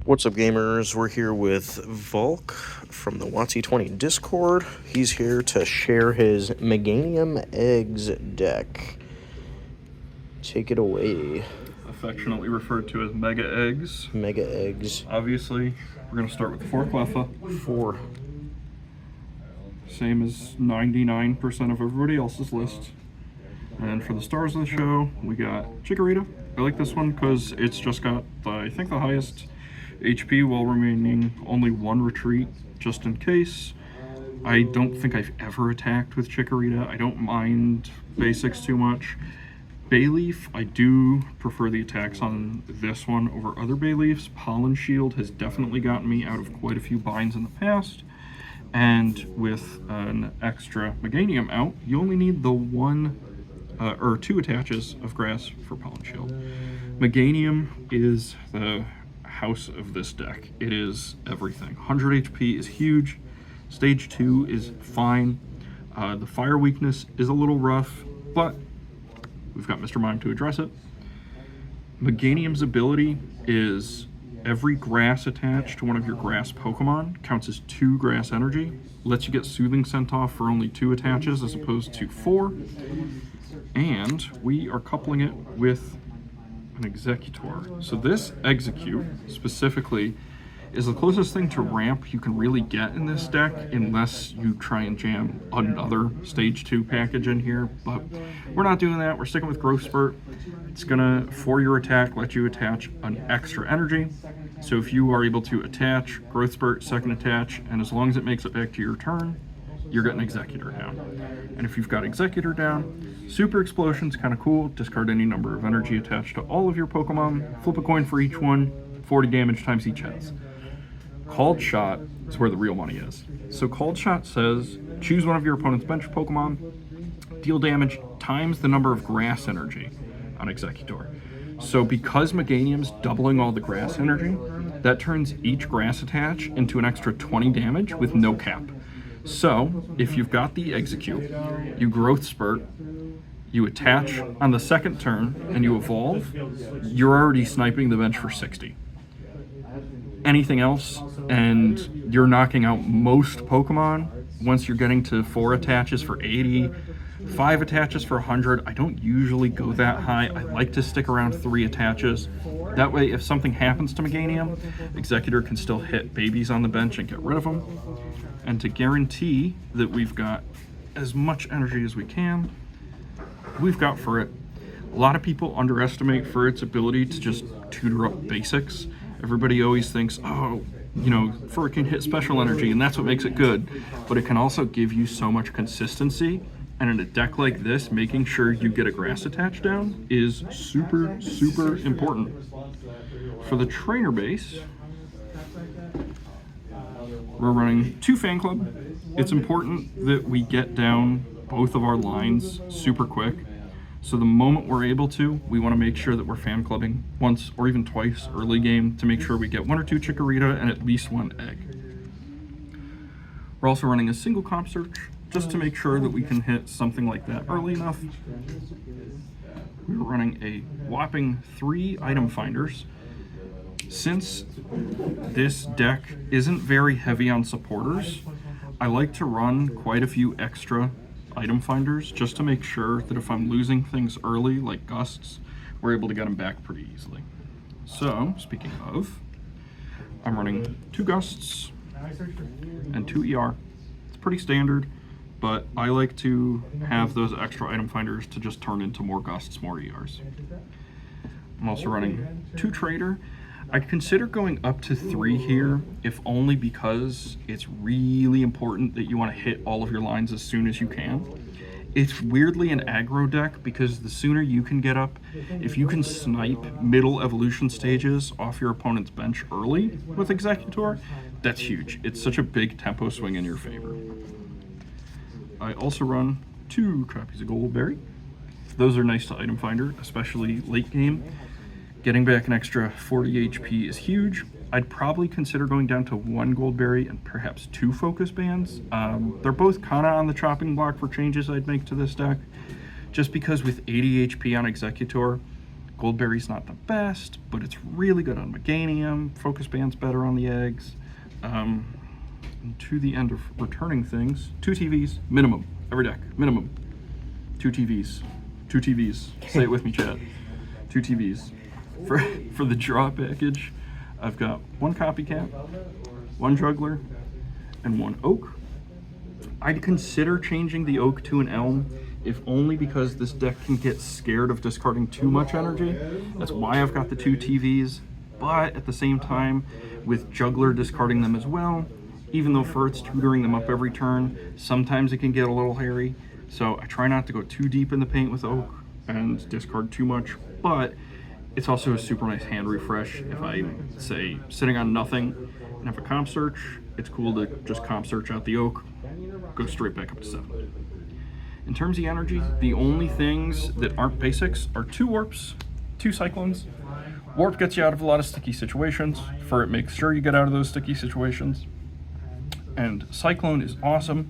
What's up, gamers? We're here with Valk from the WotC-20 Discord. He's here to share his Meganium Eggs deck. Take it away. Affectionately referred to as Mega Eggs. Mega Eggs. Obviously, we're going to start with the 4 Cleffa. 4. Same as 99% of everybody else's list. And for the stars of the show, we got Chikorita. I like this one because it's just got, I think, the highest HP while remaining only 1 retreat, just in case. I don't think I've ever attacked with Chikorita. I don't mind basics too much. Bayleaf, I do prefer the attacks on this one over other Bayleafs. Pollen Shield has definitely gotten me out of quite a few binds in the past. And with an extra Meganium out, you only need the 2 attaches of grass for Pollen Shield. Meganium is the house of this deck. It is everything. 100 HP is huge. Stage 2 is fine. The fire weakness is a little rough, but we've got Mr. Mime to address it. Meganium's ability is every grass attached to one of your grass Pokemon counts as 2 grass energy. Lets you get Soothing Scent off for only 2 attaches as opposed to 4. And we are coupling it with an Exeggutor. So this Execute specifically is the closest thing to ramp you can really get in this deck, unless you try and jam another stage 2 package in here, but we're not doing that. We're sticking with Growth Spurt. It's gonna, for your attack, let you attach an extra energy. So if you are able to attach Growth Spurt, second attach, and as long as it makes it back to your turn, you're getting Exeggutor down. And if you've got Exeggutor down, Super Explosion's kind of cool. Discard any number of energy attached to all of your Pokemon, flip a coin for each one, 40 damage times each heads. Called Shot is where the real money is. So Called Shot says, choose one of your opponent's bench Pokemon, deal damage times the number of grass energy on Exeggutor. So because Meganium's doubling all the grass energy, that turns each grass attach into an extra 20 damage with no cap. So if you've got the Execute, you Growth Spurt, you attach on the second turn, and you evolve, you're already sniping the bench for 60. Anything else, and you're knocking out most Pokemon. Once you're getting to 4 attaches for 80, 5 attaches for 100. I don't usually go that high. I like to stick around 3 attaches. That way, if something happens to Meganium, Exeggutor can still hit babies on the bench and get rid of them. And to guarantee that we've got as much energy as we can, we've got Furret. A lot of people underestimate Furret's ability to just tutor up basics. Everybody always thinks, oh, you know, Furret can hit special energy and that's what makes it good. But it can also give you so much consistency. And in a deck like this, making sure you get a grass attach down is super, super important. For the trainer base, we're running 2 Fan Club. It's important that we get down both of our lines super quick. So the moment we're able to, we want to make sure that we're fan clubbing once or even twice early game to make sure we get 1 or 2 Chikorita and at least 1 egg. We're also running a single comp search just to make sure that we can hit something like that early enough. We're running a whopping 3 item finders. Since this deck isn't very heavy on supporters, I like to run quite a few extra item finders just to make sure that if I'm losing things early, like gusts, we're able to get them back pretty easily. So, speaking of, I'm running 2 gusts and 2 ER. It's pretty standard, but I like to have those extra item finders to just turn into more gusts, more ERs. I'm also running 2 trader. I'd consider going up to 3 here, if only because it's really important that you want to hit all of your lines as soon as you can. It's weirdly an aggro deck because the sooner you can get up, if you can snipe middle evolution stages off your opponent's bench early with Exeggutor, that's huge. It's such a big tempo swing in your favor. I also run 2 copies of Goldberry. Those are nice to item finder, especially late game. Getting back an extra 40 HP is huge. I'd probably consider going down to 1 Goldberry and perhaps 2 Focus Bands. They're both kind of on the chopping block for changes I'd make to this deck, just because with 80 HP on Exeggutor, Goldberry's not the best, but it's really good on Meganium. Focus Band's better on the eggs. And to the end of returning things, 2 TVs, minimum. Every deck, minimum. 2 TVs. 2 TVs. Say it with me, chat. 2 TVs. For the draw package, I've got 1 Copycat, 1 Juggler, and 1 Oak. I'd consider changing the Oak to an Elm, if only because this deck can get scared of discarding too much energy. That's why I've got the 2 TVs, but at the same time, with Juggler discarding them as well, even though Furt's tutoring them up every turn, sometimes it can get a little hairy. So I try not to go too deep in the paint with Oak and discard too much, but it's also a super nice hand refresh. If I'm, say, sitting on nothing and have a comp search, it's cool to just comp search out the Oak, go straight back up to 7. In terms of the energy, the only things that aren't basics are 2 Warps, 2 Cyclones. Warp gets you out of a lot of sticky situations. Furt makes sure you get out of those sticky situations. And Cyclone is awesome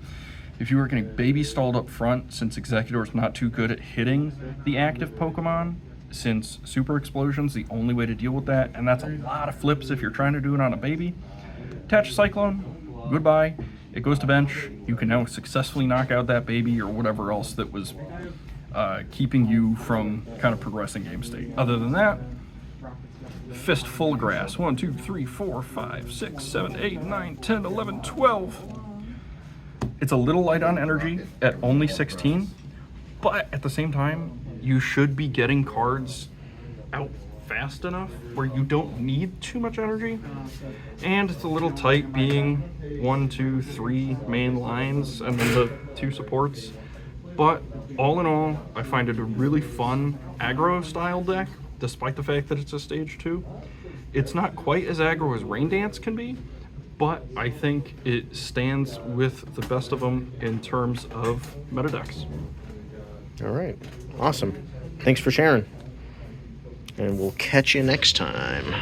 if you are getting baby stalled up front, since Exeggutor is not too good at hitting the active Pokemon, since Super Explosion's the only way to deal with that, and that's a lot of flips if you're trying to do it on a baby. Attach Cyclone, goodbye. It goes to bench. You can now successfully knock out that baby or whatever else that was keeping you from kind of progressing game state. Other than that, Fistful of Grass. 1, 2, 3, 4, 5, 6, 7, 8, 9, 10, 11, 12. It's a little light on energy at only 16, but at the same time, you should be getting cards out fast enough where you don't need too much energy. And it's a little tight being 1, 2, 3 main lines and then the 2 supports. But all in all, I find it a really fun aggro style deck, despite the fact that it's a stage 2. It's not quite as aggro as Rain Dance can be, but I think it stands with the best of them in terms of meta decks. All right. Awesome. Thanks for sharing. And we'll catch you next time.